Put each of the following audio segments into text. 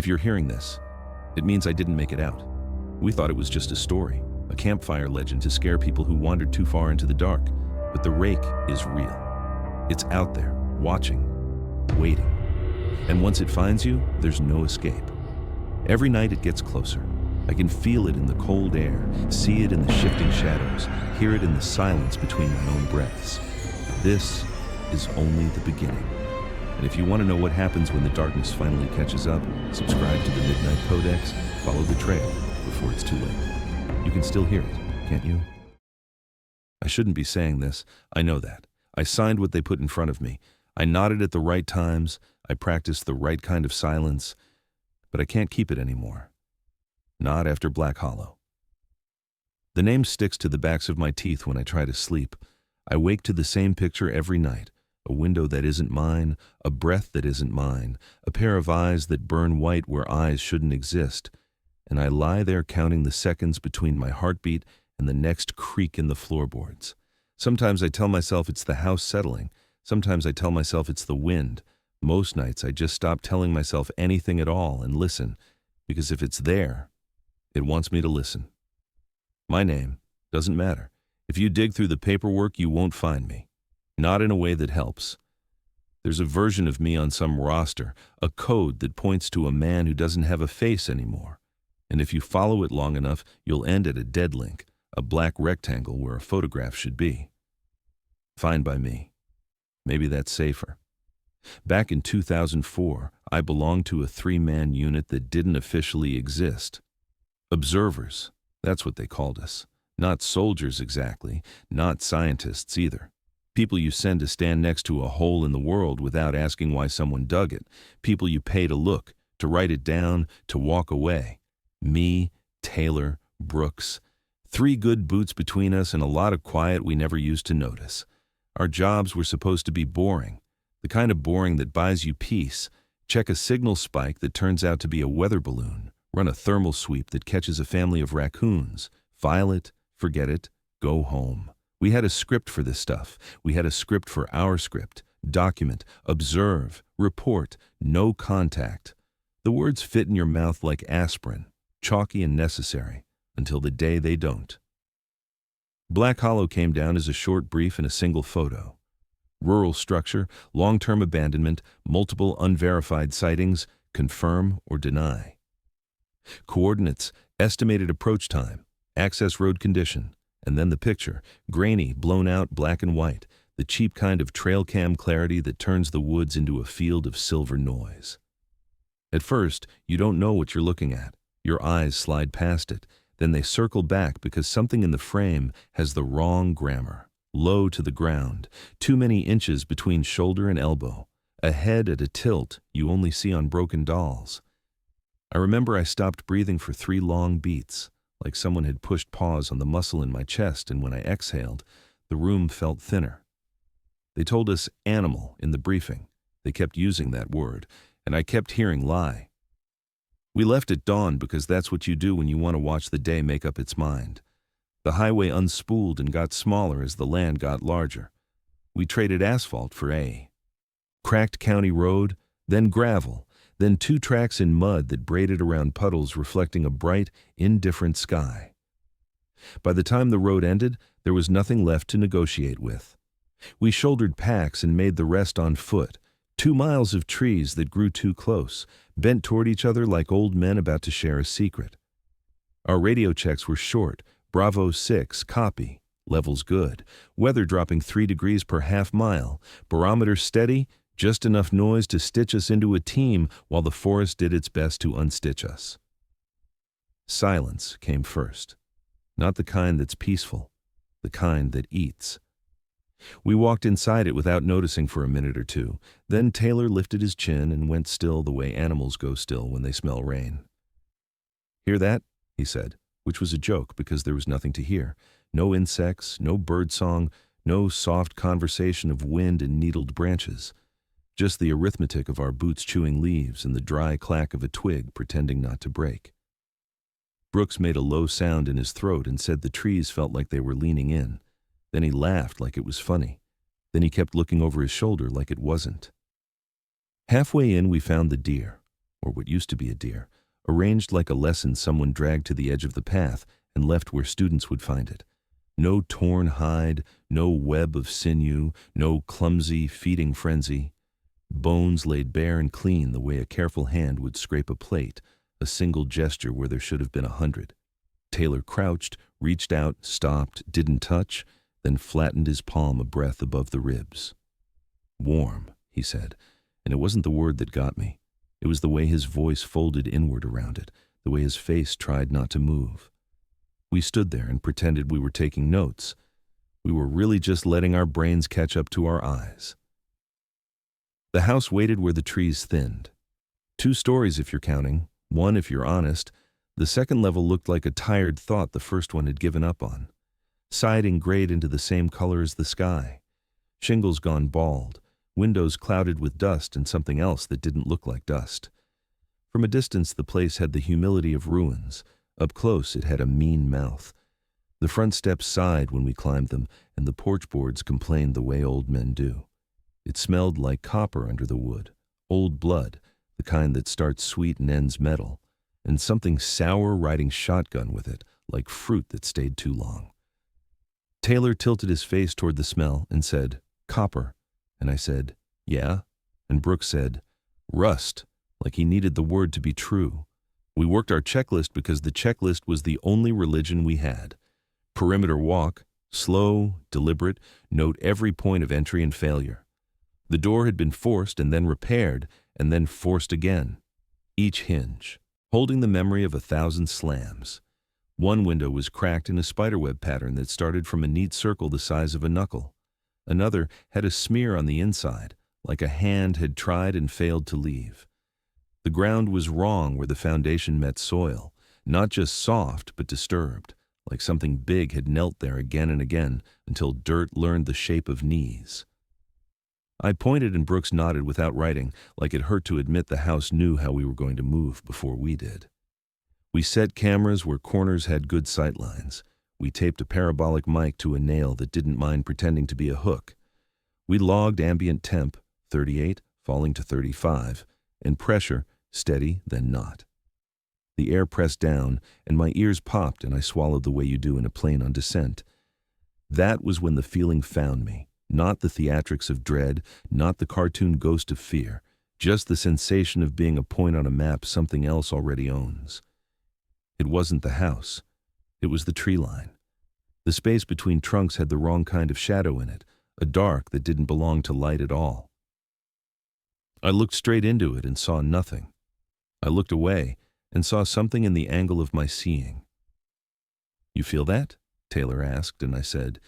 If you're hearing this, it means I didn't make it out. We thought it was just a story, a campfire legend to scare people who wandered too far into the dark. But the Rake is real. It's out there, watching, waiting. And once it finds you, there's no escape. Every night it gets closer. I can feel it in the cold air, see it in the shifting shadows, hear it in the silence between my own breaths. This is only the beginning. And if you want to know what happens when the darkness finally catches up, subscribe to the Midnight Codex, follow the trail before it's too late. You can still hear it, can't you? I shouldn't be saying this, I know that. I signed what they put in front of me. I nodded at the right times, I practiced the right kind of silence, but I can't keep it anymore. Not after Black Hollow. The name sticks to the backs of my teeth when I try to sleep. I wake to the same picture every night. A window that isn't mine, a breath that isn't mine, a pair of eyes that burn white where eyes shouldn't exist. And I lie there counting the seconds between my heartbeat and the next creak in the floorboards. Sometimes I tell myself it's the house settling. Sometimes I tell myself it's the wind. Most nights I just stop telling myself anything at all and listen, because if it's there, it wants me to listen. My name doesn't matter. If you dig through the paperwork, you won't find me. Not in a way that helps. There's a version of me on some roster, a code that points to a man who doesn't have a face anymore. And if you follow it long enough, you'll end at a dead link, a black rectangle where a photograph should be. Fine by me. Maybe that's safer. Back in 2004, I belonged to a 3-man unit that didn't officially exist. Observers, that's what they called us. Not soldiers exactly, not scientists either. People you send to stand next to a hole in the world without asking why someone dug it. People you pay to look, to write it down, to walk away. Me, Taylor, Brooks. 3 good boots between us and a lot of quiet we never used to notice. Our jobs were supposed to be boring. The kind of boring that buys you peace. Check a signal spike that turns out to be a weather balloon. Run a thermal sweep that catches a family of raccoons. File it, forget it, go home. We had a script for this stuff. We had a script for our script. Document, observe, report, no contact. The words fit in your mouth like aspirin, chalky and necessary, until the day they don't. Black Hollow came down as a short brief in a single photo. Rural structure, long-term abandonment, multiple unverified sightings, confirm or deny. Coordinates, estimated approach time, access road condition. And then the picture, grainy, blown out, black and white, the cheap kind of trail cam clarity that turns the woods into a field of silver noise. At first, you don't know what you're looking at. Your eyes slide past it. Then they circle back because something in the frame has the wrong grammar. Low to the ground, too many inches between shoulder and elbow. A head at a tilt you only see on broken dolls. I remember I stopped breathing for 3 long beats. Like someone had pushed pause on the muscle in my chest, and when I exhaled, the room felt thinner. They told us animal in the briefing. They kept using that word, and I kept hearing lie. We left at dawn because that's what you do when you want to watch the day make up its mind. The highway unspooled and got smaller as the land got larger. We traded asphalt for cracked county road, then gravel, then 2 tracks in mud that braided around puddles reflecting a bright, indifferent sky. By the time the road ended, there was nothing left to negotiate with. We shouldered packs and made the rest on foot, 2 miles of trees that grew too close, bent toward each other like old men about to share a secret. Our radio checks were short, Bravo 6, copy, levels good, weather dropping 3 degrees per half mile, barometer steady, just enough noise to stitch us into a team while the forest did its best to unstitch us. Silence came first. Not the kind that's peaceful, the kind that eats. We walked inside it without noticing for a minute or 2. Then Taylor lifted his chin and went still the way animals go still when they smell rain. "Hear that?" he said, which was a joke because there was nothing to hear. No insects, no birdsong, no soft conversation of wind and needled branches. Just the arithmetic of our boots chewing leaves and the dry clack of a twig pretending not to break. Brooks made a low sound in his throat and said the trees felt like they were leaning in. Then he laughed like it was funny. Then he kept looking over his shoulder like it wasn't. Halfway in, we found the deer. or what used to be a deer, arranged like a lesson someone dragged to the edge of the path and left where students would find it. No torn hide, no web of sinew, no clumsy feeding frenzy. Bones laid bare and clean the way a careful hand would scrape a plate, a single gesture where there should have been 100. Taylor crouched, reached out, stopped, didn't touch, then flattened his palm a breath above the ribs. Warm, he said, and it wasn't the word that got me. It was the way his voice folded inward around it, the way his face tried not to move. We stood there and pretended we were taking notes. We were really just letting our brains catch up to our eyes. The house waited where the trees thinned. 2 stories if you're counting, 1 if you're honest. The second level looked like a tired thought the first one had given up on. Siding grayed into the same color as the sky. Shingles gone bald, windows clouded with dust and something else that didn't look like dust. From a distance the place had the humility of ruins. Up close it had a mean mouth. The front steps sighed when we climbed them, and the porch boards complained the way old men do. It smelled like copper under the wood, old blood, the kind that starts sweet and ends metal, and something sour riding shotgun with it, like fruit that stayed too long. Taylor tilted his face toward the smell and said, "Copper." And I said, "Yeah?" And Brooks said, "Rust," like he needed the word to be true. We worked our checklist because the checklist was the only religion we had. Perimeter walk, slow, deliberate, note every point of entry and failure. The door had been forced and then repaired and then forced again. Each hinge, holding the memory of 1,000 slams. One window was cracked in a spiderweb pattern that started from a neat circle the size of a knuckle. Another had a smear on the inside, like a hand had tried and failed to leave. The ground was wrong where the foundation met soil, not just soft but disturbed, like something big had knelt there again and again until dirt learned the shape of knees. I pointed and Brooks nodded without writing, like it hurt to admit the house knew how we were going to move before we did. We set cameras where corners had good sight lines. We taped a parabolic mic to a nail that didn't mind pretending to be a hook. We logged ambient temp, 38, falling to 35, and pressure, steady, then not. The air pressed down, and my ears popped, and I swallowed the way you do in a plane on descent. That was when the feeling found me, not the theatrics of dread, not the cartoon ghost of fear, just the sensation of being a point on a map something else already owns. It wasn't the house. It was the tree line. The space between trunks had the wrong kind of shadow in it, a dark that didn't belong to light at all. I looked straight into it and saw nothing. I looked away and saw something in the angle of my seeing. "You feel that?" Taylor asked, and I said,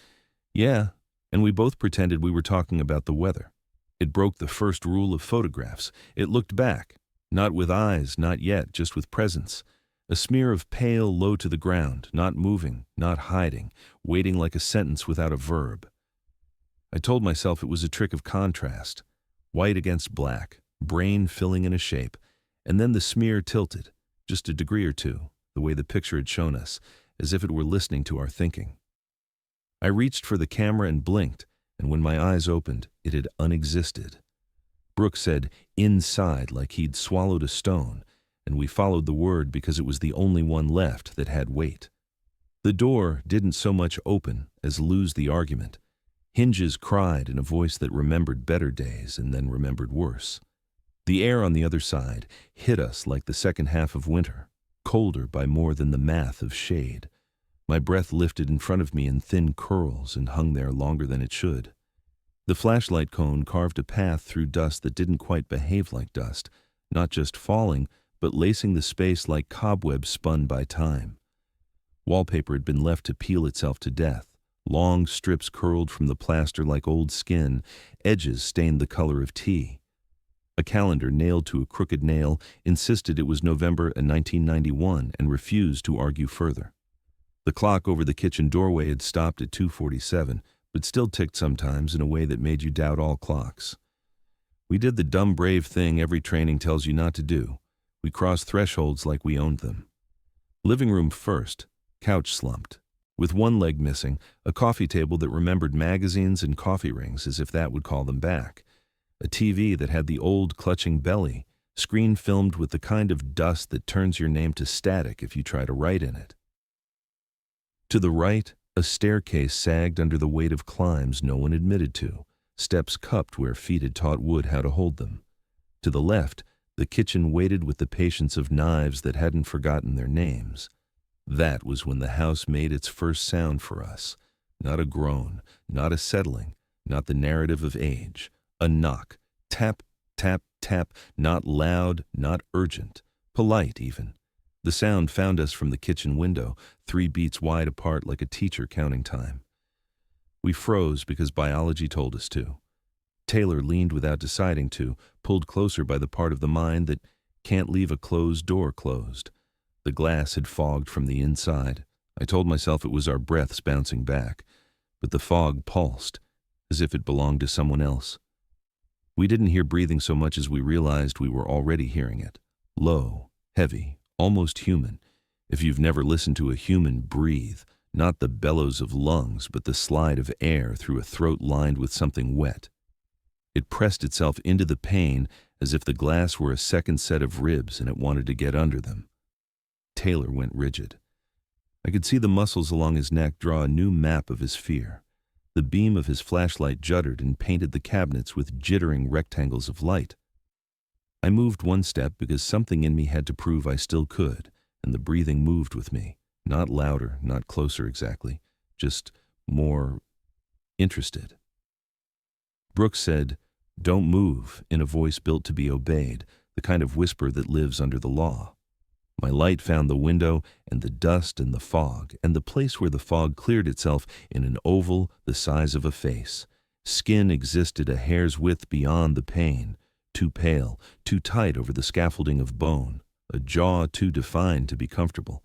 "Yeah," and we both pretended we were talking about the weather. It broke the first rule of photographs. It looked back, not with eyes, not yet, just with presence. A smear of pale low to the ground, not moving, not hiding, waiting like a sentence without a verb. I told myself it was a trick of contrast. White against black, brain filling in a shape, and then the smear tilted, just a degree or two, the way the picture had shown us, as if it were listening to our thinking. I reached for the camera and blinked, and when my eyes opened, it had unexisted. Brooks said, "inside," like he'd swallowed a stone, and we followed the word because it was the only one left that had weight. The door didn't so much open as lose the argument. Hinges cried in a voice that remembered better days and then remembered worse. The air on the other side hit us like the second half of winter, colder by more than the math of shade. My breath lifted in front of me in thin curls and hung there longer than it should. The flashlight cone carved a path through dust that didn't quite behave like dust, not just falling, but lacing the space like cobwebs spun by time. Wallpaper had been left to peel itself to death. Long strips curled from the plaster like old skin, edges stained the color of tea. A calendar nailed to a crooked nail insisted it was November 1991 and refused to argue further. The clock over the kitchen doorway had stopped at 2:47, but still ticked sometimes in a way that made you doubt all clocks. We did the dumb brave thing every training tells you not to do. We crossed thresholds like we owned them. Living room first, couch slumped. With one leg missing, a coffee table that remembered magazines and coffee rings as if that would call them back. A TV that had the old clutching belly, screen filmed with the kind of dust that turns your name to static if you try to write in it. To the right, a staircase sagged under the weight of climbs no one admitted to, steps cupped where feet had taught wood how to hold them. To the left, the kitchen waited with the patience of knives that hadn't forgotten their names. That was when the house made its first sound for us. Not a groan, not a settling, not the narrative of age. A knock, tap, tap, tap, not loud, not urgent, polite even. The sound found us from the kitchen window, 3 beats wide apart like a teacher counting time. We froze because biology told us to. Taylor leaned without deciding to, pulled closer by the part of the mind that can't leave a closed door closed. The glass had fogged from the inside. I told myself it was our breaths bouncing back, but the fog pulsed, as if it belonged to someone else. We didn't hear breathing so much as we realized we were already hearing it. Low, heavy, almost human. If you've never listened to a human breathe, not the bellows of lungs, but the slide of air through a throat lined with something wet. It pressed itself into the pane as if the glass were a second set of ribs and it wanted to get under them. Taylor went rigid. I could see the muscles along his neck draw a new map of his fear. The beam of his flashlight juddered and painted the cabinets with jittering rectangles of light. I moved one step because something in me had to prove I still could, and the breathing moved with me. Not louder, not closer exactly, just more interested. Brooks said, "Don't move," in a voice built to be obeyed, the kind of whisper that lives under the law. My light found the window and the dust and the fog, and the place where the fog cleared itself in an oval the size of a face. Skin existed a hair's width beyond the pane, too pale, too tight over the scaffolding of bone, a jaw too defined to be comfortable.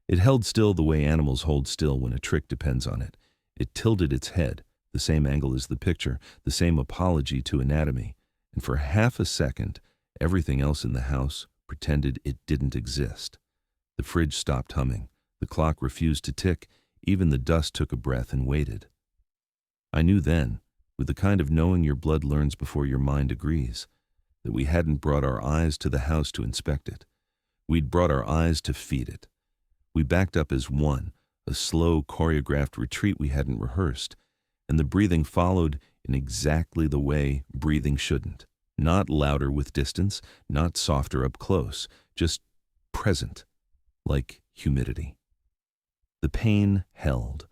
It held still the way animals hold still when a trick depends on it. It tilted its head, the same angle as the picture, the same apology to anatomy, and for half a second, everything else in the house pretended it didn't exist. The fridge stopped humming. The clock refused to tick. Even the dust took a breath and waited. I knew then, with the kind of knowing your blood learns before your mind agrees, that we hadn't brought our eyes to the house to inspect it. We'd brought our eyes to feed it. We backed up as one, a slow, choreographed retreat we hadn't rehearsed, and the breathing followed in exactly the way breathing shouldn't. Not louder with distance, not softer up close, just present, like humidity. The pain held.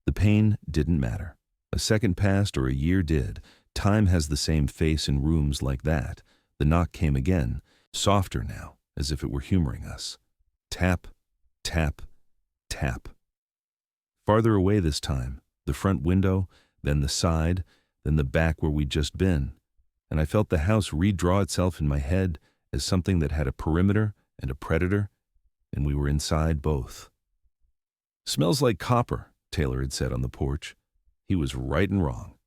The pain didn't matter. A second passed or a year did. Time has the same face in rooms like that. The knock came again, softer now, as if it were humoring us. Tap, tap, tap. Farther away this time, the front window, then the side, then the back where we'd just been. And I felt the house redraw itself in my head as something that had a perimeter and a predator, and we were inside both. "Smells like copper," Taylor had said on the porch. He was right and wrong.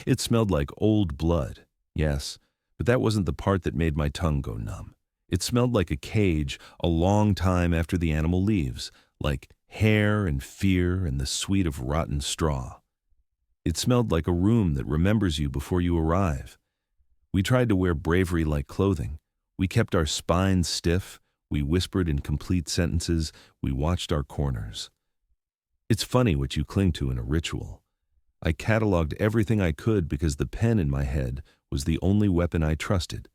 It smelled like old blood, yes, but that wasn't the part that made my tongue go numb. It smelled like a cage a long time after the animal leaves, like hair and fear and the sweet of rotten straw. It smelled like a room that remembers you before you arrive. We tried to wear bravery like clothing. We kept our spines stiff. We whispered in complete sentences. We watched our corners. It's funny what you cling to in a ritual. I cataloged everything I could because the pen in my head was the only weapon I trusted.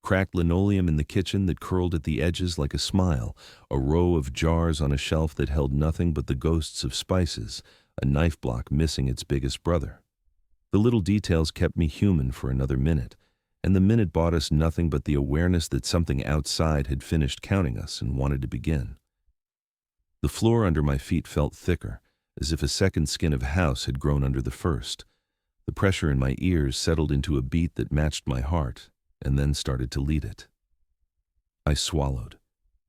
Cracked linoleum in the kitchen that curled at the edges like a smile, a row of jars on a shelf that held nothing but the ghosts of spices, a knife block missing its biggest brother. The little details kept me human for another minute, and the minute bought us nothing but the awareness that something outside had finished counting us and wanted to begin. The floor under my feet felt thicker, as if a second skin of house had grown under the first. The pressure in my ears settled into a beat that matched my heart, and then started to lead it. I swallowed.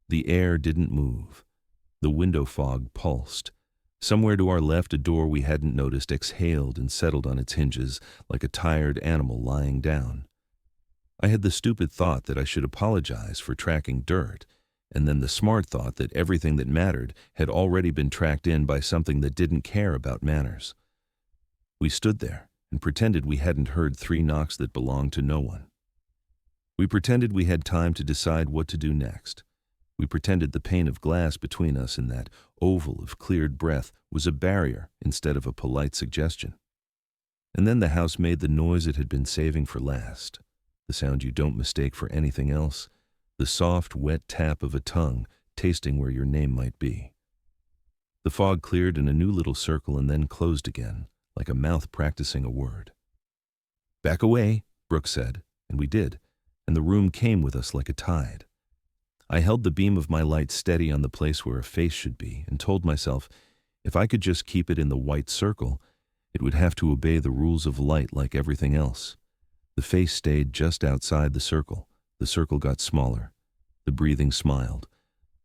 The air didn't move. The window fog pulsed. Somewhere to our left, a door we hadn't noticed exhaled and settled on its hinges like a tired animal lying down. I had the stupid thought that I should apologize for tracking dirt, and then the smart thought that everything that mattered had already been tracked in by something that didn't care about manners. We stood there and pretended we hadn't heard 3 knocks that belonged to no one. We pretended we had time to decide what to do next. We pretended the pane of glass between us and that oval of cleared breath was a barrier instead of a polite suggestion. And then the house made the noise it had been saving for last, the sound you don't mistake for anything else, the soft, wet tap of a tongue tasting where your name might be. The fog cleared in a new little circle and then closed again, like a mouth practicing a word. "Back away," Brooke said, and we did, and the room came with us like a tide. I held the beam of my light steady on the place where a face should be and told myself if I could just keep it in the white circle, it would have to obey the rules of light like everything else. The face stayed just outside the circle. The circle got smaller. The breathing smiled.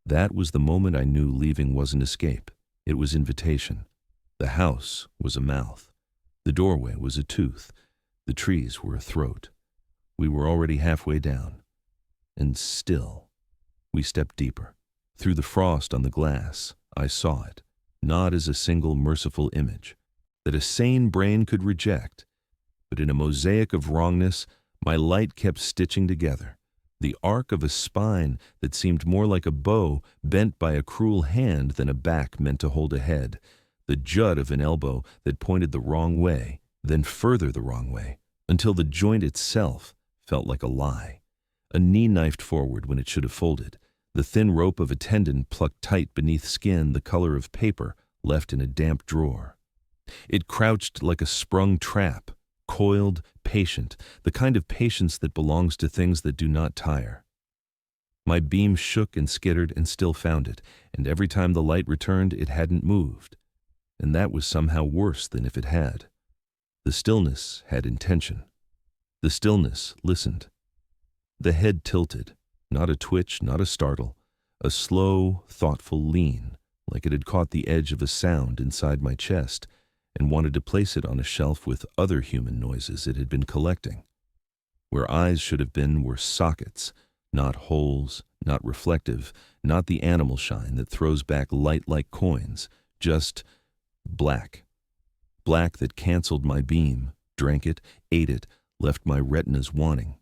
That was the moment I knew leaving wasn't escape. It was invitation. The house was a mouth. The doorway was a tooth. The trees were a throat. We were already halfway down. And still, we stepped deeper. Through the frost on the glass, I saw it, not as a single merciful image that a sane brain could reject, but in a mosaic of wrongness, my light kept stitching together. The arc of a spine that seemed more like a bow bent by a cruel hand than a back meant to hold a head. The jut of an elbow that pointed the wrong way, then further the wrong way, until the joint itself felt like a lie. A knee knifed forward when it should have folded. The thin rope of a tendon plucked tight beneath skin the color of paper left in a damp drawer. It crouched like a sprung trap, coiled, patient, the kind of patience that belongs to things that do not tire. My beam shook and skittered and still found it, and every time the light returned, it hadn't moved. And that was somehow worse than if it had. The stillness had intention. The stillness listened. The head tilted, not a twitch, not a startle, a slow, thoughtful lean, like it had caught the edge of a sound inside my chest and wanted to place it on a shelf with other human noises it had been collecting. Where eyes should have been were sockets, not holes, not reflective, not the animal shine that throws back light like coins, just black. Black that canceled my beam, drank it, ate it, left my retinas wanting.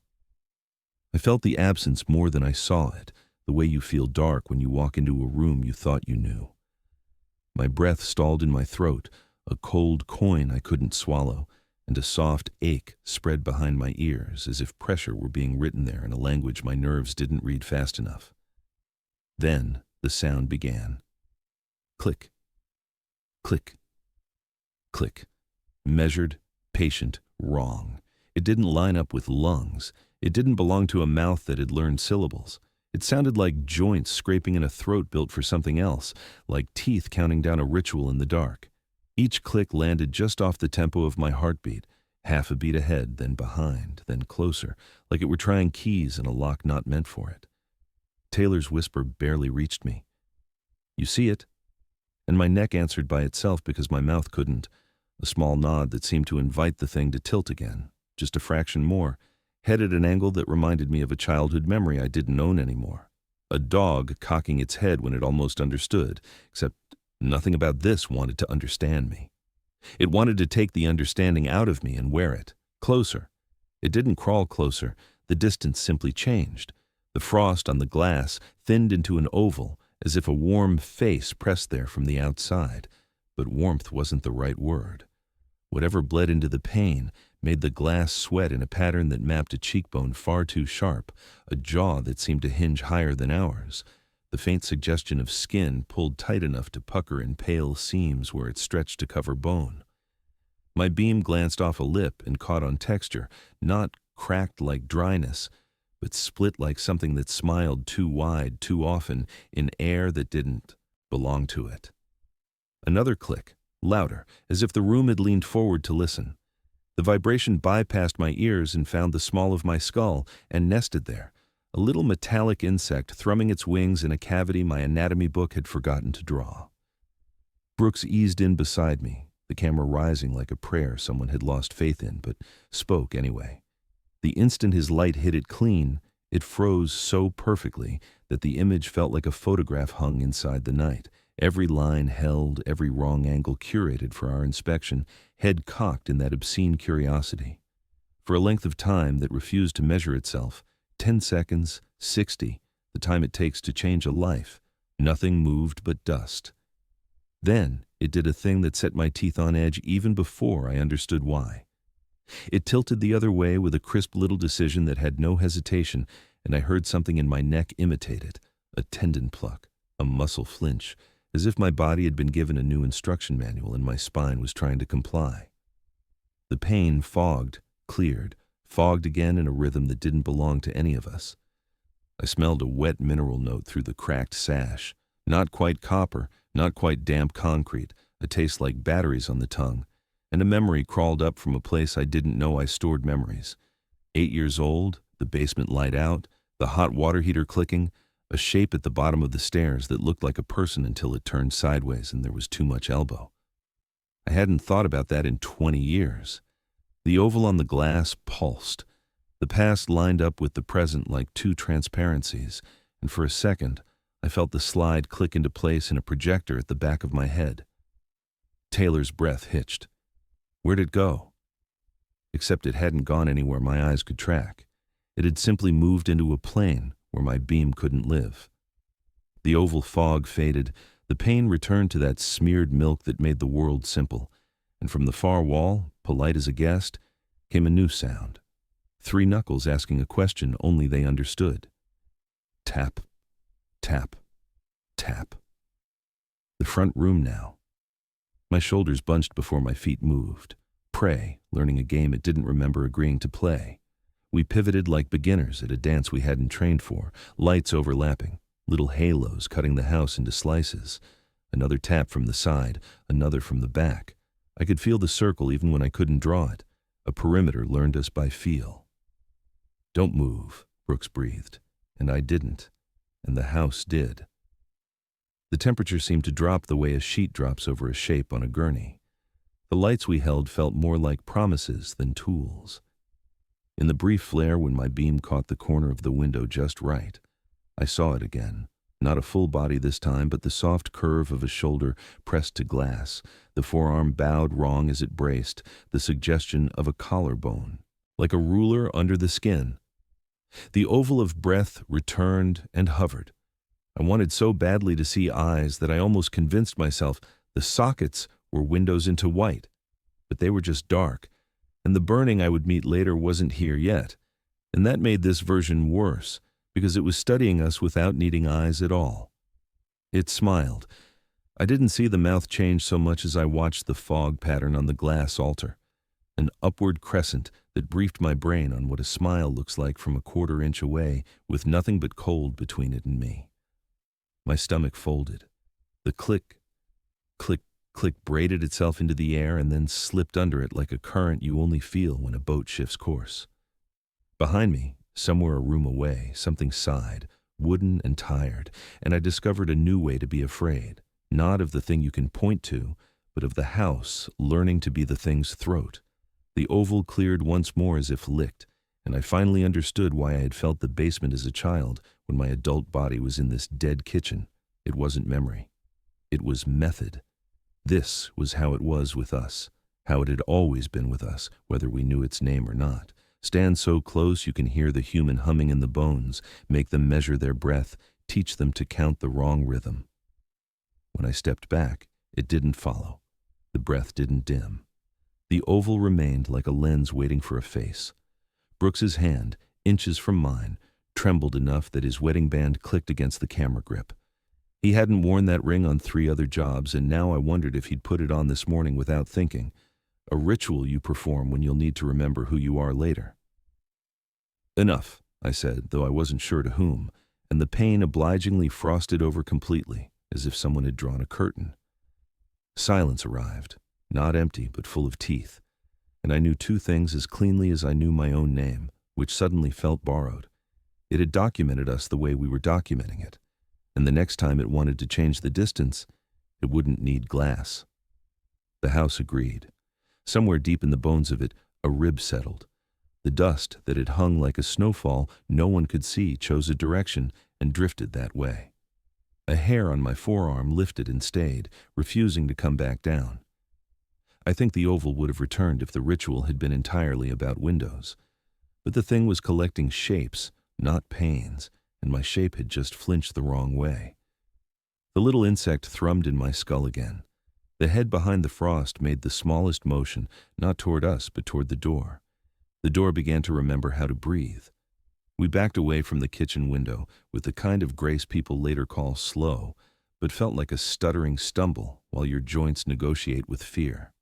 I felt the absence more than I saw it, the way you feel dark when you walk into a room you thought you knew. My breath stalled in my throat, a cold coin I couldn't swallow, and a soft ache spread behind my ears as if pressure were being written there in a language my nerves didn't read fast enough. Then the sound began. Click. Click. Click. Measured, patient, wrong. It didn't line up with lungs. It didn't belong to a mouth that had learned syllables. It sounded like joints scraping in a throat built for something else, like teeth counting down a ritual in the dark. Each click landed just off the tempo of my heartbeat, half a beat ahead, then behind, then closer, like it were trying keys in a lock not meant for it. Taylor's whisper barely reached me. "You see it?" And my neck answered by itself because my mouth couldn't. A small nod that seemed to invite the thing to tilt again, just a fraction more, head at an angle that reminded me of a childhood memory I didn't own anymore. A dog cocking its head when it almost understood, except nothing about this wanted to understand me. It wanted to take the understanding out of me and wear it, closer. It didn't crawl closer, the distance simply changed. The frost on the glass thinned into an oval, as if a warm face pressed there from the outside, but warmth wasn't the right word. Whatever bled into the pane made the glass sweat in a pattern that mapped a cheekbone far too sharp, a jaw that seemed to hinge higher than ours. The faint suggestion of skin pulled tight enough to pucker in pale seams where it stretched to cover bone. My beam glanced off a lip and caught on texture, not cracked like dryness, but split like something that smiled too wide, too often, in air that didn't belong to it. Another click, louder, as if the room had leaned forward to listen. The vibration bypassed my ears and found the small of my skull and nested there, a little metallic insect thrumming its wings in a cavity my anatomy book had forgotten to draw. Brooks eased in beside me, the camera rising like a prayer someone had lost faith in, but spoke anyway. The instant his light hit it clean, it froze so perfectly that the image felt like a photograph hung inside the night, every line held, every wrong angle curated for our inspection, head cocked in that obscene curiosity. For a length of time that refused to measure itself, 10 seconds, 60, the time it takes to change a life. Nothing moved but dust. Then it did a thing that set my teeth on edge even before I understood why. It tilted the other way with a crisp little decision that had no hesitation, and I heard something in my neck imitate it, a tendon pluck, a muscle flinch, as if my body had been given a new instruction manual and my spine was trying to comply. The pain fogged, cleared, fogged again in a rhythm that didn't belong to any of us. I smelled a wet mineral note through the cracked sash, not quite copper, not quite damp concrete, a taste like batteries on the tongue, and a memory crawled up from a place I didn't know I stored memories. 8 years old, the basement light out, the hot water heater clicking, a shape at the bottom of the stairs that looked like a person until it turned sideways and there was too much elbow. I hadn't thought about that in 20 years. The oval on the glass pulsed. The past lined up with the present like two transparencies, and for a second, I felt the slide click into place in a projector at the back of my head. Taylor's breath hitched. Where'd it go? Except it hadn't gone anywhere my eyes could track. It had simply moved into a plane where my beam couldn't live. The oval fog faded. The pain returned to that smeared milk that made the world simple, and from the far wall, polite as a guest, came a new sound. 3 knuckles asking a question only they understood. Tap, tap, tap. The front room now. My shoulders bunched before my feet moved. Prey, learning a game it didn't remember agreeing to play. We pivoted like beginners at a dance we hadn't trained for, lights overlapping, little halos cutting the house into slices. Another tap from the side, another from the back. I could feel the circle even when I couldn't draw it. A perimeter learned us by feel. Don't move, Brooks breathed, and I didn't, and the house did. The temperature seemed to drop the way a sheet drops over a shape on a gurney. The lights we held felt more like promises than tools. In the brief flare when my beam caught the corner of the window just right, I saw it again. Not a full body this time, but the soft curve of a shoulder pressed to glass, the forearm bowed wrong as it braced, the suggestion of a collarbone, like a ruler under the skin. The oval of breath returned and hovered. I wanted so badly to see eyes that I almost convinced myself the sockets were windows into white, but they were just dark, and the burning I would meet later wasn't here yet, and that made this version worse, because it was studying us without needing eyes at all. It smiled. I didn't see the mouth change so much as I watched the fog pattern on the glass altar, an upward crescent that briefed my brain on what a smile looks like from a quarter-inch away with nothing but cold between it and me. My stomach folded. The click, click, click braided itself into the air and then slipped under it like a current you only feel when a boat shifts course. Behind me, somewhere a room away, something sighed, wooden and tired, and I discovered a new way to be afraid, not of the thing you can point to, but of the house learning to be the thing's throat. The oval cleared once more as if licked, and I finally understood why I had felt the basement as a child when my adult body was in this dead kitchen. It wasn't memory. It was method. This was how it was with us, how it had always been with us, whether we knew its name or not. Stand so close you can hear the human humming in the bones, make them measure their breath, teach them to count the wrong rhythm. When I stepped back, it didn't follow. The breath didn't dim. The oval remained like a lens waiting for a face. Brooks's hand, inches from mine, trembled enough that his wedding band clicked against the camera grip. He hadn't worn that ring on 3 other jobs, and now I wondered if he'd put it on this morning without thinking. A ritual you perform when you'll need to remember who you are later. Enough, I said, though I wasn't sure to whom, and the pain obligingly frosted over completely, as if someone had drawn a curtain. Silence arrived, not empty but full of teeth, and I knew 2 things as cleanly as I knew my own name, which suddenly felt borrowed. It had documented us the way we were documenting it, and the next time it wanted to change the distance, it wouldn't need glass. The house agreed. Somewhere deep in the bones of it, a rib settled. The dust that had hung like a snowfall no one could see chose a direction and drifted that way. A hair on my forearm lifted and stayed, refusing to come back down. I think the oval would have returned if the ritual had been entirely about windows. But the thing was collecting shapes, not pains, and my shape had just flinched the wrong way. The little insect thrummed in my skull again. The head behind the frost made the smallest motion, not toward us, but toward the door. The door began to remember how to breathe. We backed away from the kitchen window with the kind of grace people later call slow, but felt like a stuttering stumble while your joints negotiate with fear.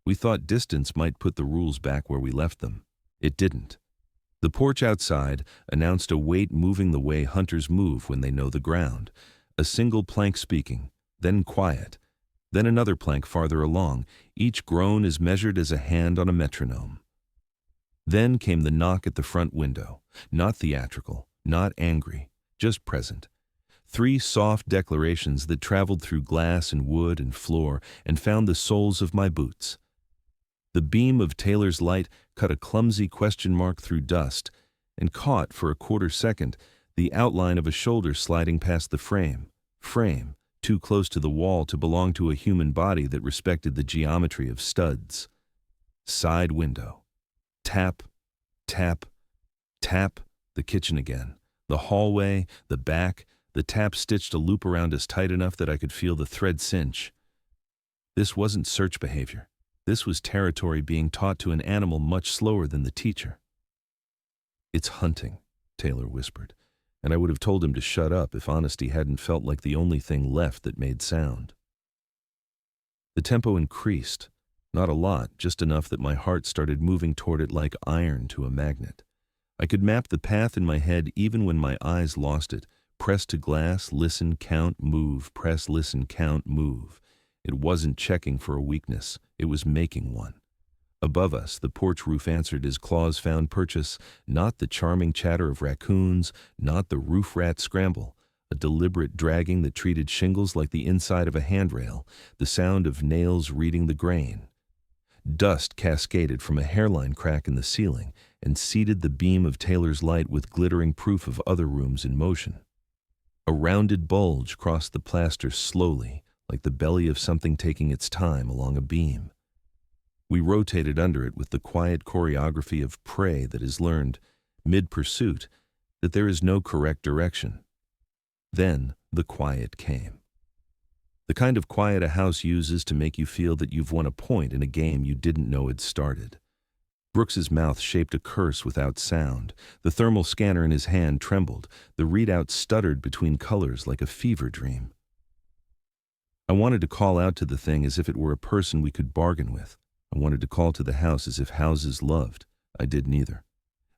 We thought distance might put the rules back where we left them. It didn't. The porch outside announced a weight moving the way hunters move when they know the ground. A single plank speaking, then quiet, then another plank farther along, each groan as measured as a hand on a metronome. Then came the knock at the front window, not theatrical, not angry, just present. 3 soft declarations that traveled through glass and wood and floor and found the soles of my boots. The beam of Taylor's light cut a clumsy question mark through dust and caught, for a quarter second, the outline of a shoulder sliding past the frame, too close to the wall to belong to a human body that respected the geometry of studs. Side window. Tap, tap, tap, the kitchen again. The hallway, the back, the tap stitched a loop around us tight enough that I could feel the thread cinch. This wasn't search behavior. This was territory being taught to an animal much slower than the teacher. "It's hunting," Taylor whispered, and I would have told him to shut up if honesty hadn't felt like the only thing left that made sound. The tempo increased. Not a lot, just enough that my heart started moving toward it like iron to a magnet. I could map the path in my head even when my eyes lost it. Press to glass, listen, count, move, press, listen, count, move. It wasn't checking for a weakness, it was making one. Above us, the porch roof answered as claws found purchase, not the charming chatter of raccoons, not the roof rat scramble, a deliberate dragging that treated shingles like the inside of a handrail, the sound of nails reading the grain. Dust cascaded from a hairline crack in the ceiling and seeded the beam of Taylor's light with glittering proof of other rooms in motion. A rounded bulge crossed the plaster slowly, like the belly of something taking its time along a beam. We rotated under it with the quiet choreography of prey that is learned, mid-pursuit, that there is no correct direction. Then the quiet came. The kind of quiet a house uses to make you feel that you've won a point in a game you didn't know had started. Brooks's mouth shaped a curse without sound. The thermal scanner in his hand trembled. The readout stuttered between colors like a fever dream. I wanted to call out to the thing as if it were a person we could bargain with. I wanted to call to the house as if houses loved. I did neither.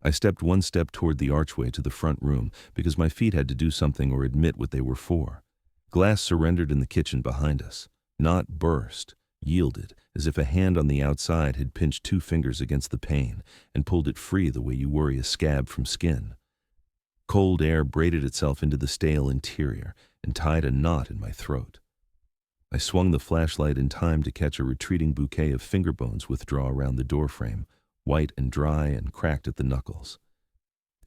I stepped one step toward the archway to the front room because my feet had to do something or admit what they were for. Glass surrendered in the kitchen behind us. Not burst, yielded, as if a hand on the outside had pinched 2 fingers against the pane and pulled it free the way you worry a scab from skin. Cold air braided itself into the stale interior and tied a knot in my throat. I swung the flashlight in time to catch a retreating bouquet of finger bones withdraw around the doorframe, white and dry and cracked at the knuckles.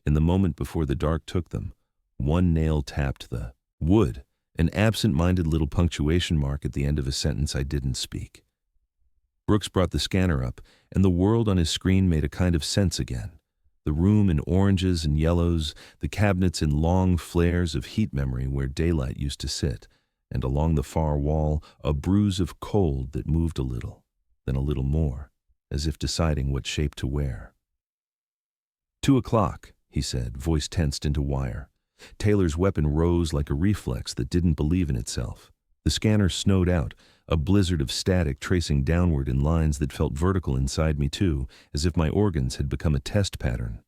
In the moment before the dark took them, one nail tapped the wood, an absent-minded little punctuation mark at the end of a sentence I didn't speak. Brooks brought the scanner up, and the world on his screen made a kind of sense again. The room in oranges and yellows, the cabinets in long flares of heat memory where daylight used to sit, and along the far wall a bruise of cold that moved a little, then a little more, as if deciding what shape to wear. 2 o'clock, he said, voice tensed into wire. Taylor's weapon rose like a reflex that didn't believe in itself. The scanner snowed out, a blizzard of static tracing downward in lines that felt vertical inside me too, as if my organs had become a test pattern.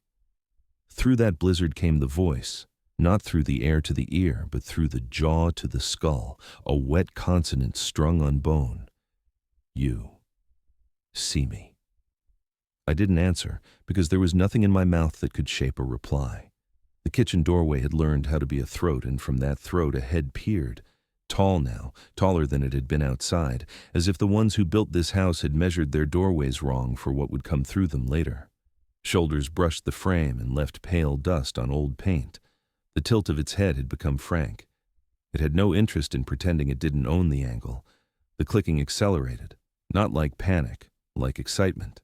Through that blizzard came the voice, not through the air to the ear, but through the jaw to the skull, a wet consonant strung on bone. "You see me." I didn't answer, because there was nothing in my mouth that could shape a reply. The kitchen doorway had learned how to be a throat, and from that throat a head peered, tall now, taller than it had been outside, as if the ones who built this house had measured their doorways wrong for what would come through them later. Shoulders brushed the frame and left pale dust on old paint. The tilt of its head had become frank. It had no interest in pretending it didn't own the angle. The clicking accelerated, not like panic, like excitement.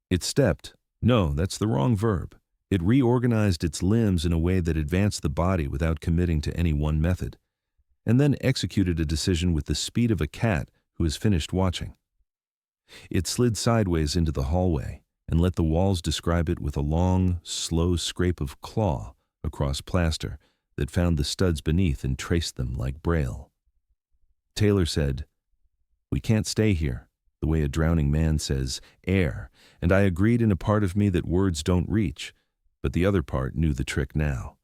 It stepped. No, that's the wrong verb. It reorganized its limbs in a way that advanced the body without committing to any one method, and then executed a decision with the speed of a cat who has finished watching. It slid sideways into the hallway and let the walls describe it with a long, slow scrape of claw across plaster that found the studs beneath and traced them like braille. Taylor said, "We can't stay here," the way a drowning man says, "air," and I agreed in a part of me that words don't reach, but the other part knew the trick now.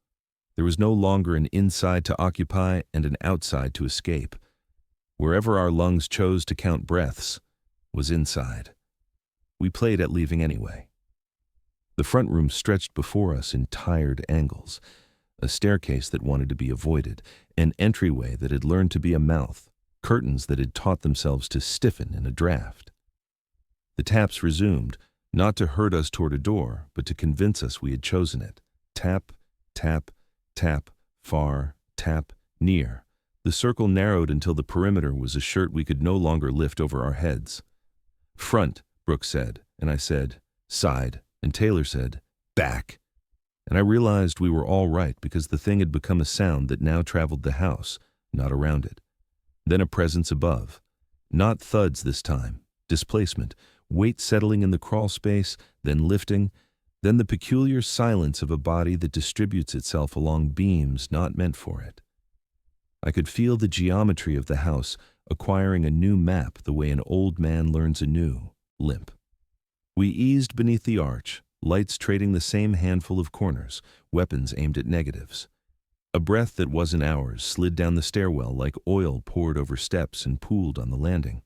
There was no longer an inside to occupy and an outside to escape. Wherever our lungs chose to count breaths was inside. We played at leaving anyway. The front room stretched before us in tired angles, a staircase that wanted to be avoided, an entryway that had learned to be a mouth, curtains that had taught themselves to stiffen in a draft. The taps resumed, not to herd us toward a door, but to convince us we had chosen it. Tap, tap, tap, far, tap, near. The circle narrowed until the perimeter was a shirt we could no longer lift over our heads. "Front," Brooks said, and I said, "Side," and Taylor said, "Back." And I realized we were all right because the thing had become a sound that now traveled the house, not around it. Then a presence above. Not thuds this time, displacement, weight settling in the crawl space, then lifting, then the peculiar silence of a body that distributes itself along beams not meant for it. I could feel the geometry of the house acquiring a new map the way an old man learns a new, limp. We eased beneath the arch, lights trading the same handful of corners, weapons aimed at negatives. A breath that wasn't ours slid down the stairwell like oil poured over steps and pooled on the landing.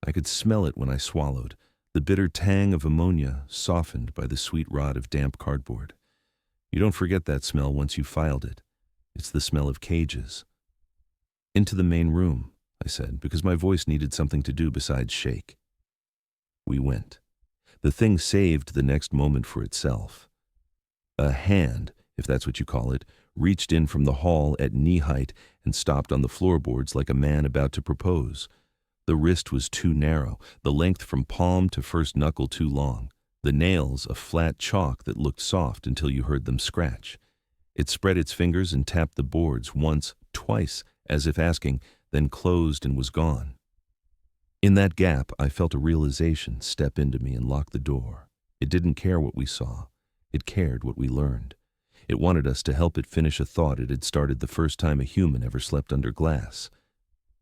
I could smell it when I swallowed, the bitter tang of ammonia softened by the sweet rot of damp cardboard. You don't forget that smell once you've filed it. It's the smell of cages. "Into the main room," I said, because my voice needed something to do besides shake. We went. The thing saved the next moment for itself. A hand, if that's what you call it, reached in from the hall at knee height and stopped on the floorboards like a man about to propose. The wrist was too narrow, the length from palm to first knuckle too long, the nails a flat chalk that looked soft until you heard them scratch. It spread its fingers and tapped the boards once, twice, as if asking, then closed and was gone. In that gap, I felt a realization step into me and lock the door. It didn't care what we saw. It cared what we learned. It wanted us to help it finish a thought it had started the first time a human ever slept under glass.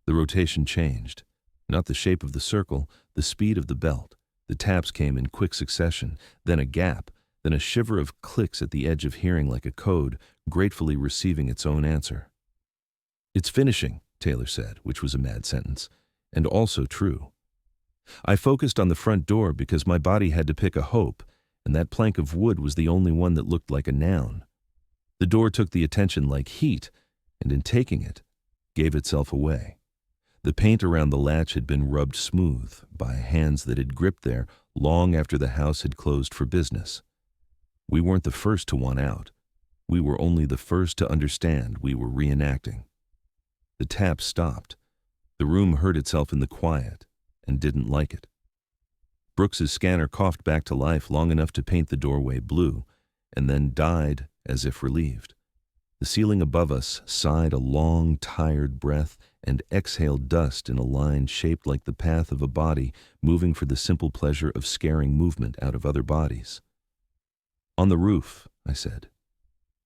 The rotation changed. Not the shape of the circle, the speed of the belt. The taps came in quick succession, then a gap, then a shiver of clicks at the edge of hearing like a code, gratefully receiving its own answer. "It's finishing," Taylor said, which was a mad sentence, and also true. I focused on the front door because my body had to pick a hope, and that plank of wood was the only one that looked like a noun. The door took the attention like heat, and in taking it, gave itself away. The paint around the latch had been rubbed smooth by hands that had gripped there long after the house had closed for business. We weren't the first to want out. We were only the first to understand we were reenacting. The tap stopped. The room heard itself in the quiet and didn't like it. Brooks's scanner coughed back to life long enough to paint the doorway blue, and then died as if relieved. The ceiling above us sighed a long, tired breath and exhaled dust in a line shaped like the path of a body moving for the simple pleasure of scaring movement out of other bodies. "On the roof," I said.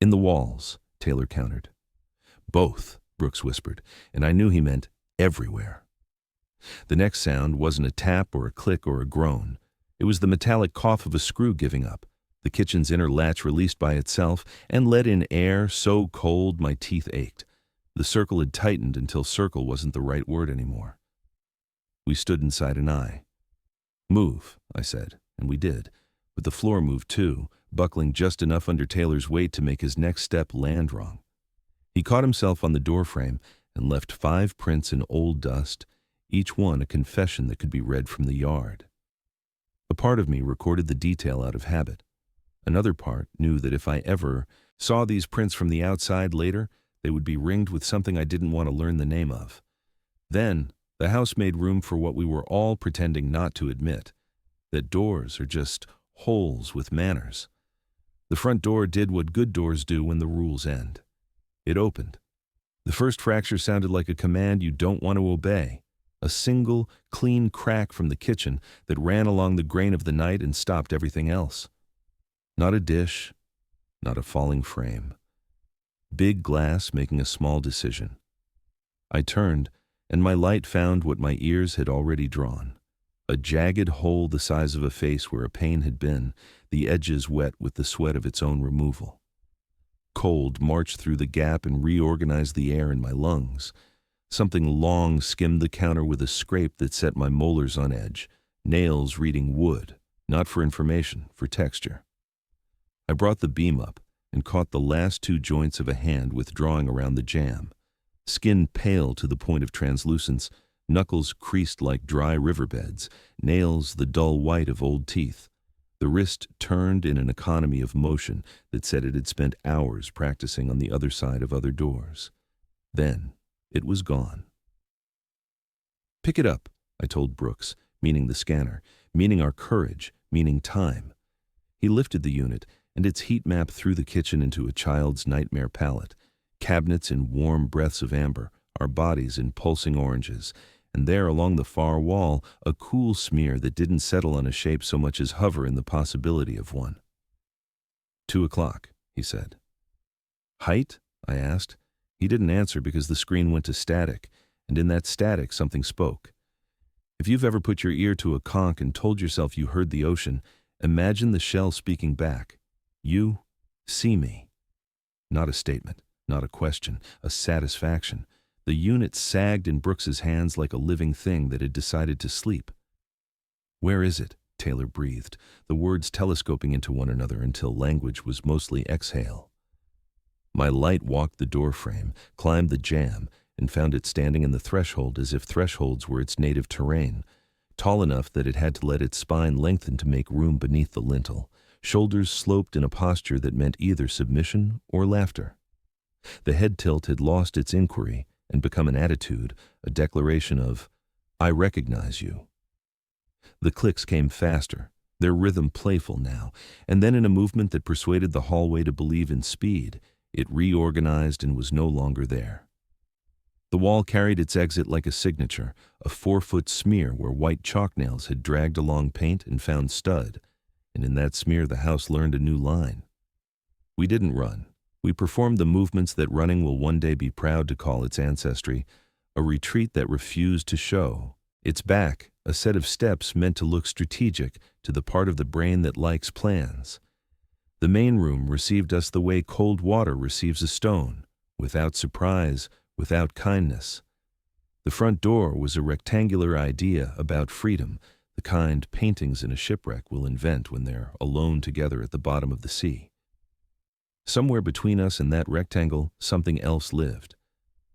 "In the walls," Taylor countered. "Both," Brooks whispered, and I knew he meant everywhere. The next sound wasn't a tap or a click or a groan. It was the metallic cough of a screw giving up, the kitchen's inner latch released by itself, and let in air so cold my teeth ached. The circle had tightened until circle wasn't the right word anymore. We stood inside an eye. "Move," I said, and we did, but the floor moved too, buckling just enough under Taylor's weight to make his next step land wrong. He caught himself on the doorframe and left 5 prints in old dust, each one a confession that could be read from the yard. A part of me recorded the detail out of habit. Another part knew that if I ever saw these prints from the outside later, they would be ringed with something I didn't want to learn the name of. Then, the house made room for what we were all pretending not to admit, that doors are just holes with manners. The front door did what good doors do when the rules end. It opened. The first fracture sounded like a command you don't want to obey. A single, clean crack from the kitchen that ran along the grain of the night and stopped everything else. Not a dish, not a falling frame. Big glass making a small decision. I turned, and my light found what my ears had already drawn. A jagged hole the size of a face where a pain had been, the edges wet with the sweat of its own removal. Cold marched through the gap and reorganized the air in my lungs. Something long skimmed the counter with a scrape that set my molars on edge, nails reading wood, not for information, for texture. I brought the beam up and caught the last two joints of a hand withdrawing around the jamb. Skin pale to the point of translucence, knuckles creased like dry riverbeds, nails the dull white of old teeth. The wrist turned in an economy of motion that said it had spent hours practicing on the other side of other doors. Then it was gone. "Pick it up," I told Brooks, meaning the scanner, meaning our courage, meaning time. He lifted the unit, and its heat map threw the kitchen into a child's nightmare palette. Cabinets in warm breaths of amber, our bodies in pulsing oranges, and there along the far wall, a cool smear that didn't settle on a shape so much as hover in the possibility of one. 2:00, he said. "Height?" I asked. He didn't answer because the screen went to static, and in that static something spoke. If you've ever put your ear to a conch and told yourself you heard the ocean, imagine the shell speaking back. "You see me." Not a statement, not a question, a satisfaction. The unit sagged in Brooks's hands like a living thing that had decided to sleep. "Where is it?" Taylor breathed, the words telescoping into one another until language was mostly exhale. My light walked the doorframe, climbed the jamb, and found it standing in the threshold as if thresholds were its native terrain, tall enough that it had to let its spine lengthen to make room beneath the lintel, shoulders sloped in a posture that meant either submission or laughter. The head tilt had lost its inquiry and become an attitude, a declaration of, "I recognize you." The clicks came faster, their rhythm playful now, and then in a movement that persuaded the hallway to believe in speed, it reorganized and was no longer there. The wall carried its exit like a signature, a 4-foot smear where white chalk nails had dragged along paint and found stud, and in that smear the house learned a new line. We didn't run. We performed the movements that running will one day be proud to call its ancestry, a retreat that refused to show. Its back, a set of steps meant to look strategic to the part of the brain that likes plans. The main room received us the way cold water receives a stone, without surprise, without kindness. The front door was a rectangular idea about freedom, the kind paintings in a shipwreck will invent when they're alone together at the bottom of the sea. Somewhere between us and that rectangle, something else lived.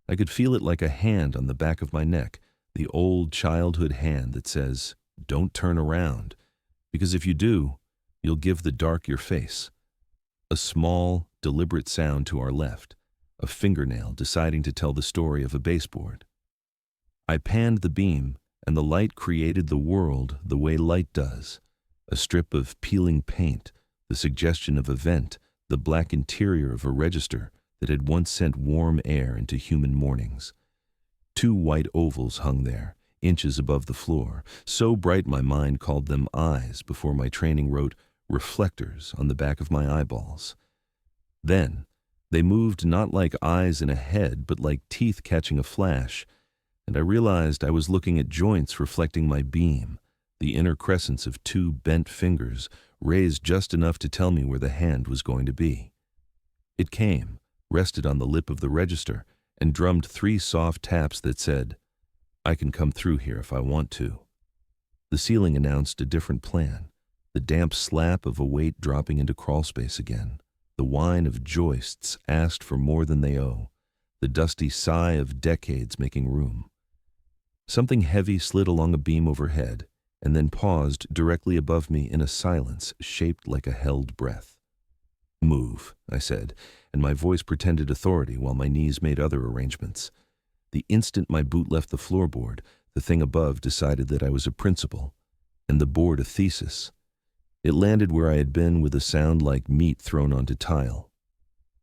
I could feel it like a hand on the back of my neck, the old childhood hand that says, "Don't turn around, because if you do, you'll give the dark your face." A small, deliberate sound to our left, a fingernail deciding to tell the story of a baseboard. I panned the beam, and the light created the world the way light does. A strip of peeling paint, the suggestion of a vent, the black interior of a register that had once sent warm air into human mornings. 2 white ovals hung there, inches above the floor, so bright my mind called them eyes before my training wrote reflectors on the back of my eyeballs. Then, they moved not like eyes in a head, but like teeth catching a flash, and I realized I was looking at joints reflecting my beam, the inner crescents of 2 bent fingers, raised just enough to tell me where the hand was going to be. It came, rested on the lip of the register, and drummed 3 soft taps that said, "I can come through here if I want to." The ceiling announced a different plan, the damp slap of a weight dropping into crawlspace again, the whine of joists asked for more than they owe, the dusty sigh of decades making room. Something heavy slid along a beam overhead, and then paused directly above me in a silence shaped like a held breath. "Move," I said, and my voice pretended authority while my knees made other arrangements. The instant my boot left the floorboard, the thing above decided that I was a principal, and the board a thesis. It landed where I had been with a sound like meat thrown onto tile.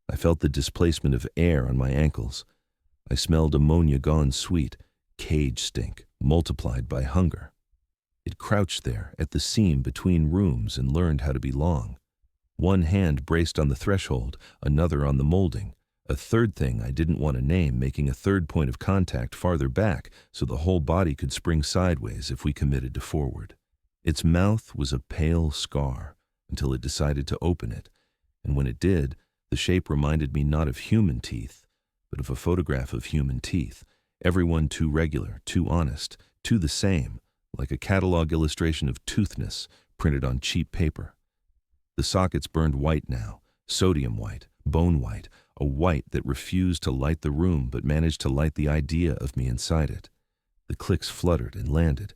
I felt the displacement of air on my ankles. I smelled ammonia gone sweet, cage stink, multiplied by hunger. It crouched there at the seam between rooms and learned how to belong. One hand braced on the threshold, another on the molding, a third thing I didn't want to name making a third point of contact farther back so the whole body could spring sideways if we committed to forward. Its mouth was a pale scar until it decided to open it, and when it did, the shape reminded me not of human teeth, but of a photograph of human teeth, everyone too regular, too honest, too the same, like a catalog illustration of toothness printed on cheap paper. The sockets burned white now, sodium white, bone white, a white that refused to light the room but managed to light the idea of me inside it. The clicks fluttered and landed,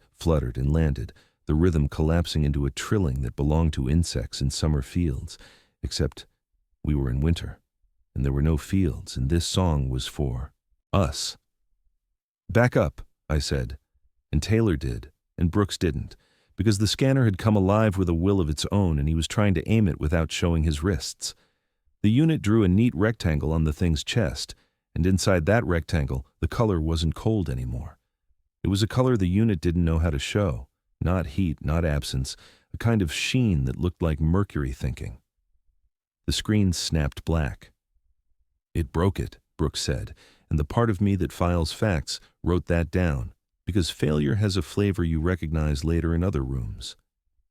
the rhythm collapsing into a trilling that belonged to insects in summer fields, except we were in winter, and there were no fields, and this song was for us. "Back up," I said, and Taylor did, and Brooks didn't, because the scanner had come alive with a will of its own and he was trying to aim it without showing his wrists. The unit drew a neat rectangle on the thing's chest, and inside that rectangle, the color wasn't cold anymore. It was a color the unit didn't know how to show, not heat, not absence, a kind of sheen that looked like mercury thinking. The screen snapped black. "It broke it," Brooks said, and the part of me that files facts wrote that down, because failure has a flavor you recognize later in other rooms.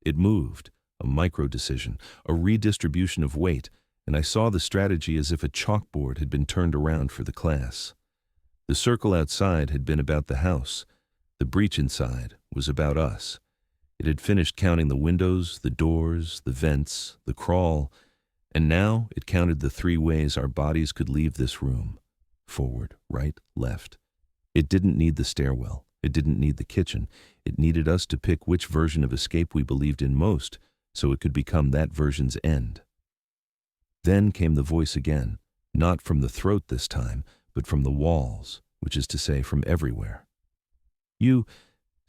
It moved, a micro-decision, a redistribution of weight, and I saw the strategy as if a chalkboard had been turned around for the class. The circle outside had been about the house. The breach inside was about us. It had finished counting the windows, the doors, the vents, the crawl, and now it counted the 3 ways our bodies could leave this room. Forward, right, left. It didn't need the stairwell. It didn't need the kitchen. It needed us to pick which version of escape we believed in most, so it could become that version's end. Then came the voice again, not from the throat this time, but from the walls, which is to say from everywhere. "You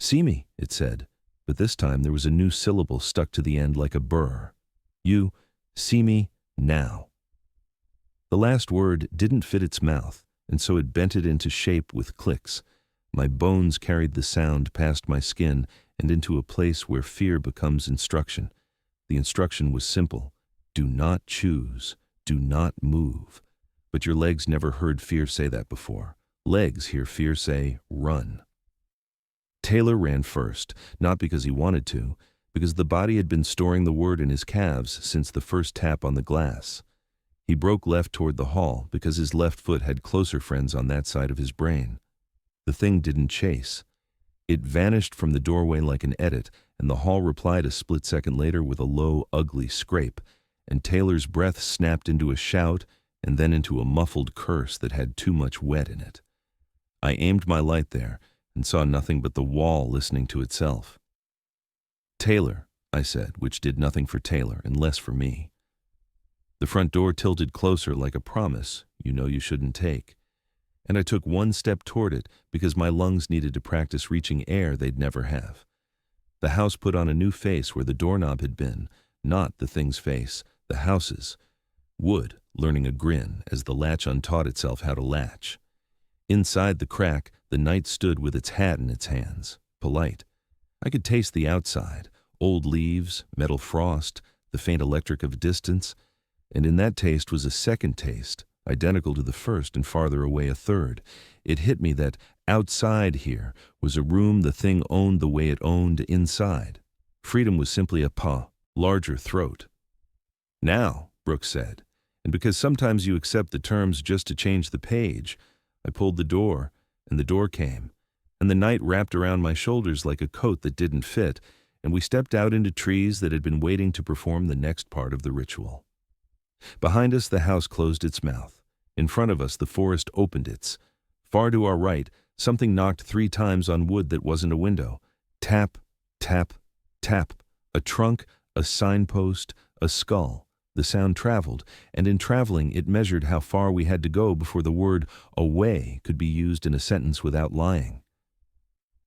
see me," it said, but this time there was a new syllable stuck to the end like a burr. "You see me now." The last word didn't fit its mouth, and so it bent it into shape with clicks. My bones carried the sound past my skin and into a place where fear becomes instruction. The instruction was simple. Do not choose. Do not move. But your legs never heard fear say that before. Legs hear fear say, run. Taylor ran first, not because he wanted to, because the body had been storing the word in his calves since the first tap on the glass. He broke left toward the hall because his left foot had closer friends on that side of his brain. The thing didn't chase. It vanished from the doorway like an edit, and the hall replied a split second later with a low, ugly scrape, and Taylor's breath snapped into a shout and then into a muffled curse that had too much wet in it. I aimed my light there and saw nothing but the wall listening to itself. "Taylor," I said, which did nothing for Taylor and less for me. The front door tilted closer like a promise you know you shouldn't take. And I took one step toward it because my lungs needed to practice reaching air they'd never have. The house put on a new face where the doorknob had been, not the thing's face, the house's. Wood, learning a grin as the latch untaught itself how to latch. Inside the crack, the night stood with its hat in its hands, polite. I could taste the outside, old leaves, metal frost, the faint electric of distance, and in that taste was a second taste, identical to the first and farther away a third. It hit me that outside here was a room the thing owned the way it owned inside. Freedom was simply a larger throat. "Now," Brooks said, and because sometimes you accept the terms just to change the page, I pulled the door, and the door came, and the night wrapped around my shoulders like a coat that didn't fit, and we stepped out into trees that had been waiting to perform the next part of the ritual. Behind us, the house closed its mouth. In front of us, the forest opened its. Far to our right, something knocked 3 times on wood that wasn't a window. Tap, tap, tap. A trunk, a signpost, a skull. The sound traveled, and in traveling, it measured how far we had to go before the word away could be used in a sentence without lying.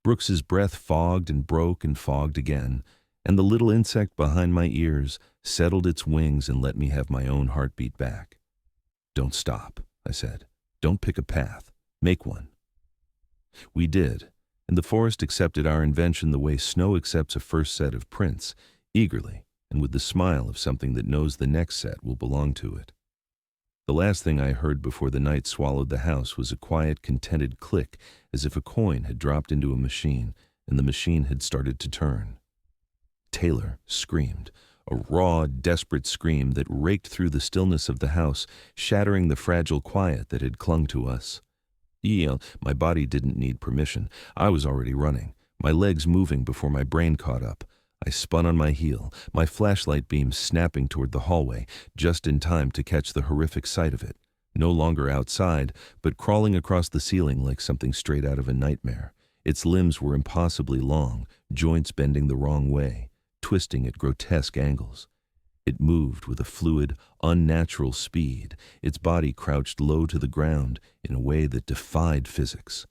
Brooks's breath fogged and broke and fogged again, and the little insect behind my ears settled its wings and let me have my own heartbeat back. "Don't stop," I said. "Don't pick a path. Make one." We did, and the forest accepted our invention the way snow accepts a first set of prints, eagerly, and with the smile of something that knows the next set will belong to it. The last thing I heard before the night swallowed the house was a quiet, contented click, as if a coin had dropped into a machine and the machine had started to turn. Taylor screamed, a raw, desperate scream that raked through the stillness of the house, shattering the fragile quiet that had clung to us. My body didn't need permission. I was already running, my legs moving before my brain caught up. I spun on my heel, my flashlight beam snapping toward the hallway, just in time to catch the horrific sight of it, no longer outside, but crawling across the ceiling like something straight out of a nightmare. Its limbs were impossibly long, joints bending the wrong way, twisting at grotesque angles. It moved with a fluid, unnatural speed, its body crouched low to the ground in a way that defied physics.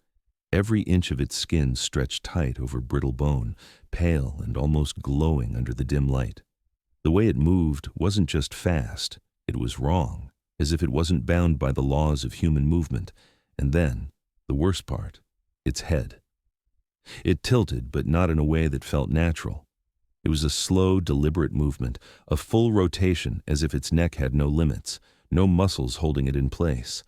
Every inch of its skin stretched tight over brittle bone, pale and almost glowing under the dim light. The way it moved wasn't just fast, it was wrong, as if it wasn't bound by the laws of human movement. And then, the worst part, its head. It tilted, but not in a way that felt natural. It was a slow, deliberate movement, a full rotation as if its neck had no limits, no muscles holding it in place.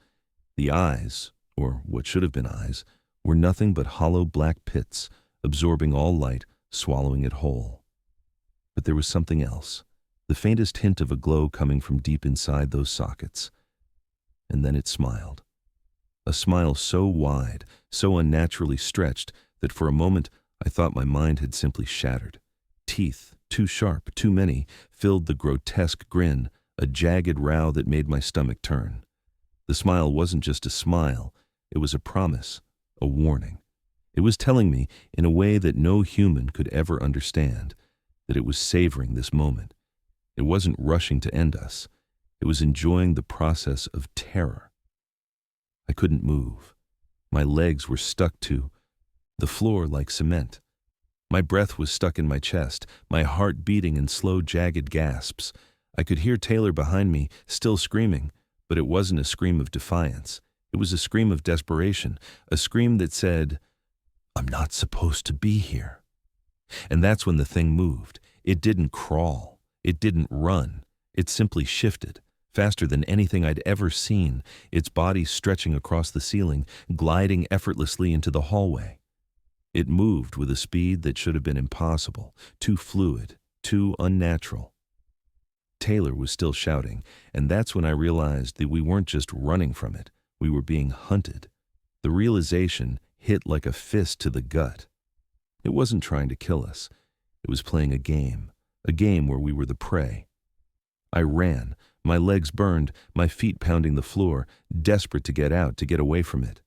The eyes, or what should have been eyes, were nothing but hollow black pits, absorbing all light, swallowing it whole. But there was something else, the faintest hint of a glow coming from deep inside those sockets. And then it smiled. A smile so wide, so unnaturally stretched, that for a moment I thought my mind had simply shattered. Teeth, too sharp, too many, filled the grotesque grin, a jagged row that made my stomach turn. The smile wasn't just a smile, it was a promise, a warning. It was telling me, in a way that no human could ever understand, that it was savoring this moment. It wasn't rushing to end us. It was enjoying the process of terror. I couldn't move. My legs were stuck to the floor like cement. My breath was stuck in my chest, my heart beating in slow, jagged gasps. I could hear Taylor behind me, still screaming, but it wasn't a scream of defiance. It was a scream of desperation, a scream that said, "I'm not supposed to be here." And that's when the thing moved. It didn't crawl. It didn't run. It simply shifted, faster than anything I'd ever seen, its body stretching across the ceiling, gliding effortlessly into the hallway. It moved with a speed that should have been impossible, too fluid, too unnatural. Taylor was still shouting, and that's when I realized that we weren't just running from it, we were being hunted. The realization hit like a fist to the gut. It wasn't trying to kill us. It was playing a game where we were the prey. I ran, my legs burned, my feet pounding the floor, desperate to get out, to get away from it.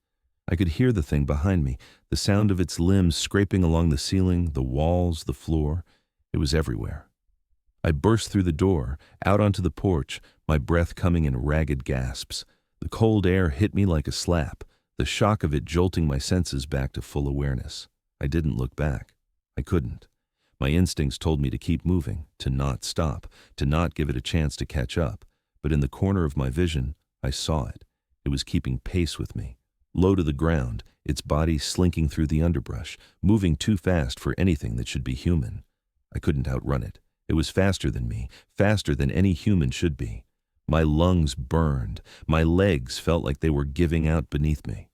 I could hear the thing behind me, the sound of its limbs scraping along the ceiling, the walls, the floor. It was everywhere. I burst through the door, out onto the porch, my breath coming in ragged gasps. The cold air hit me like a slap, the shock of it jolting my senses back to full awareness. I didn't look back. I couldn't. My instincts told me to keep moving, to not stop, to not give it a chance to catch up. But in the corner of my vision, I saw it. It was keeping pace with me. Low to the ground, its body slinking through the underbrush, moving too fast for anything that should be human. I couldn't outrun it. It was faster than me, faster than any human should be. My lungs burned. My legs felt like they were giving out beneath me.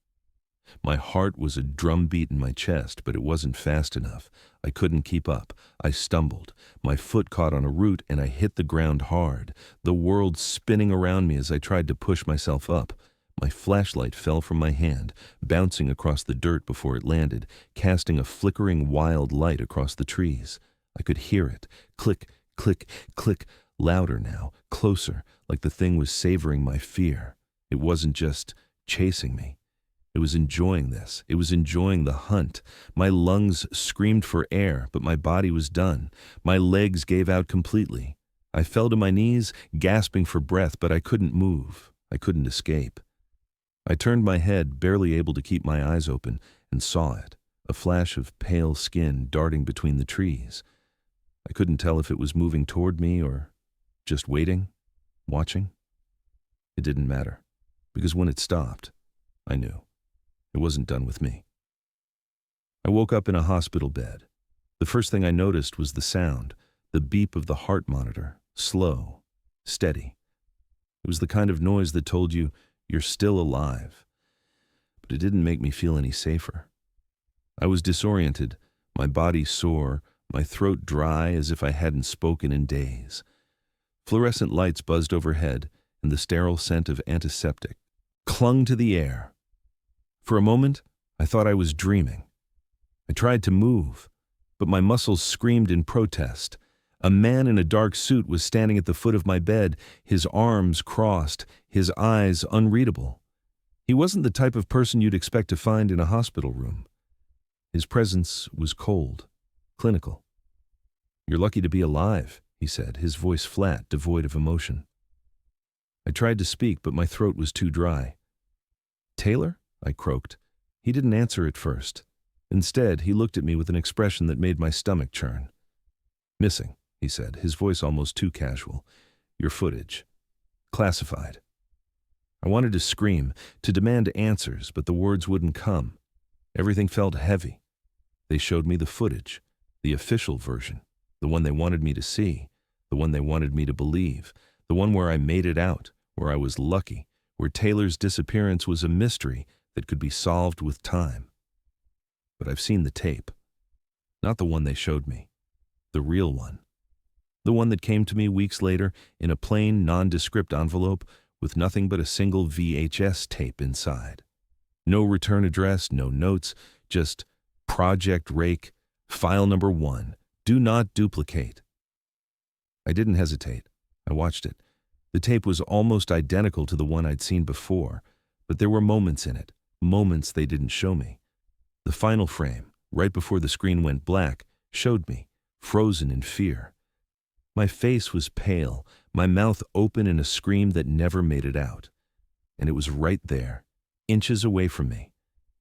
My heart was a drumbeat in my chest, but it wasn't fast enough. I couldn't keep up. I stumbled. My foot caught on a root and I hit the ground hard, the world spinning around me as I tried to push myself up. My flashlight fell from my hand, bouncing across the dirt before it landed, casting a flickering wild light across the trees. I could hear it. Click, click, click, louder now, closer, like the thing was savoring my fear. It wasn't just chasing me. It was enjoying this. It was enjoying the hunt. My lungs screamed for air, but my body was done. My legs gave out completely. I fell to my knees, gasping for breath, but I couldn't move. I couldn't escape. I turned my head, barely able to keep my eyes open, and saw it, a flash of pale skin darting between the trees. I couldn't tell if it was moving toward me or just waiting, watching. It didn't matter, because when it stopped, I knew it wasn't done with me. I woke up in a hospital bed. The first thing I noticed was the sound, the beep of the heart monitor, slow, steady. It was the kind of noise that told you you're still alive, but it didn't make me feel any safer. I was disoriented, my body sore, my throat dry as if I hadn't spoken in days. Fluorescent lights buzzed overhead, and the sterile scent of antiseptic clung to the air. For a moment, I thought I was dreaming. I tried to move, but my muscles screamed in protest. A man in a dark suit was standing at the foot of my bed, his arms crossed, his eyes unreadable. He wasn't the type of person you'd expect to find in a hospital room. His presence was cold, clinical. "You're lucky to be alive," he said, his voice flat, devoid of emotion. I tried to speak, but my throat was too dry. "Taylor?" I croaked. He didn't answer at first. Instead, he looked at me with an expression that made my stomach churn. "Missing," he said, his voice almost too casual. "Your footage. Classified." I wanted to scream, to demand answers, but the words wouldn't come. Everything felt heavy. They showed me the footage, the official version, the one they wanted me to see, the one they wanted me to believe, the one where I made it out, where I was lucky, where Taylor's disappearance was a mystery that could be solved with time. But I've seen the tape. Not the one they showed me. The real one. The one that came to me weeks later in a plain, nondescript envelope with nothing but a single VHS tape inside. No return address, no notes, just Project Rake, file number 1, do not duplicate. I didn't hesitate. I watched it. The tape was almost identical to the one I'd seen before, but there were moments in it, moments they didn't show me. The final frame, right before the screen went black, showed me, frozen in fear. My face was pale, my mouth open in a scream that never made it out. And it was right there, inches away from me.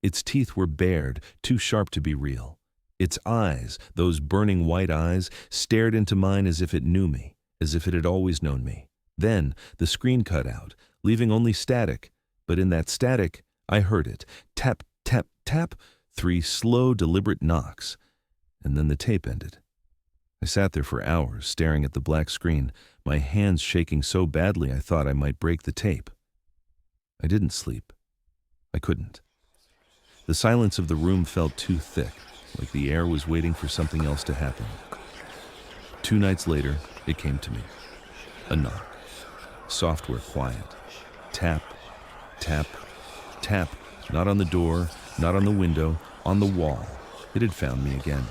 Its teeth were bared, too sharp to be real. Its eyes, those burning white eyes, stared into mine as if it knew me, as if it had always known me. Then the screen cut out, leaving only static. But in that static, I heard it. Tap, tap, tap, 3 slow, deliberate knocks. And then the tape ended. I sat there for hours, staring at the black screen, my hands shaking so badly I thought I might break the tape. I didn't sleep. I couldn't. The silence of the room felt too thick, like the air was waiting for something else to happen. 2 nights later, it came to me. A knock. Software quiet. Tap, tap, tap. Not on the door, not on the window, on the wall. It had found me again.